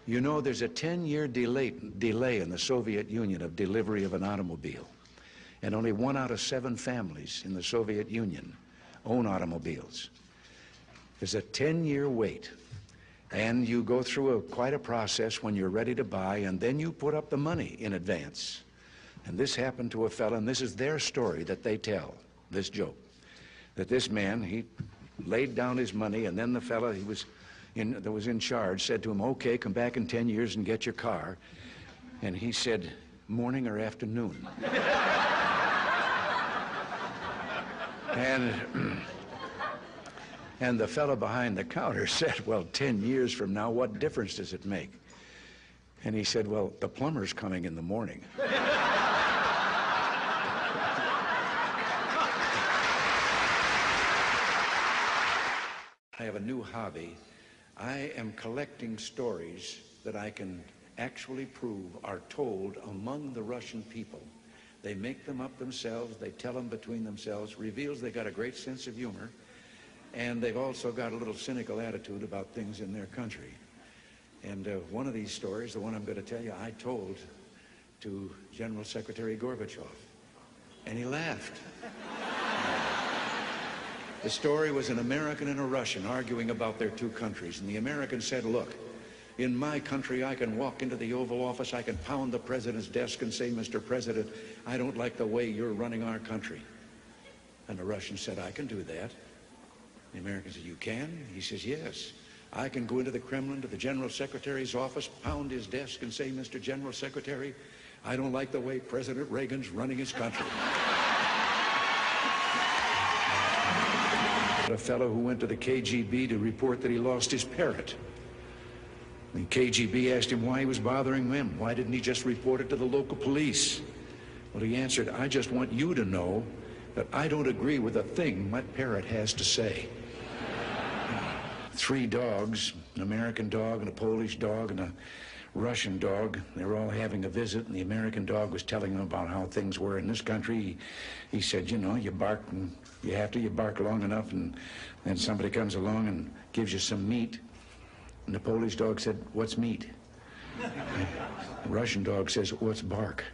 You know, there's a 10-year delay in the Soviet Union of delivery of an automobile. And only 1 out of 7 families in the Soviet Union own automobiles. There's a 10-year wait. And you go through quite a process when you're ready to buy, and then you put up the money in advance. And this happened to a fellow, and this is their story that they tell, this joke. That this man, he laid down his money, and then the fellow that was in charge said to him, okay, come back in 10 years and get your car. And he said, morning or afternoon? And the fellow behind the counter said, well, 10 years from now, what difference does it make? And he said, well, the plumber's coming in the morning. I have a new hobby. I am collecting stories that I can actually prove are told among the Russian people. They make them up themselves, they tell them between themselves, reveals they got a great sense of humor, and they've also got a little cynical attitude about things in their country. And one of these stories, the one I'm going to tell you, I told to General Secretary Gorbachev, and he laughed. The story was an American and a Russian arguing about their two countries, and the American said, look, in my country I can walk into the Oval Office, I can pound the president's desk and say, Mr. President, I don't like the way you're running our country. And the Russian said, I can do that. The American said, you can? He says, yes. I can go into the Kremlin, to the General Secretary's office, pound his desk and say, Mr. General Secretary, I don't like the way President Reagan's running his country. A fellow who went to the KGB to report that he lost his parrot. The KGB asked him why he was bothering them. Why didn't he just report it to the local police? Well, he answered, I just want you to know that I don't agree with a thing my parrot has to say. 3 dogs, an American dog and a Polish dog and a Russian dog, they were all having a visit, and the American dog was telling them about how things were in this country. He said, you know, you bark and you bark long enough, and then somebody comes along and gives you some meat. And the Polish dog said, what's meat? The Russian dog says, what's bark?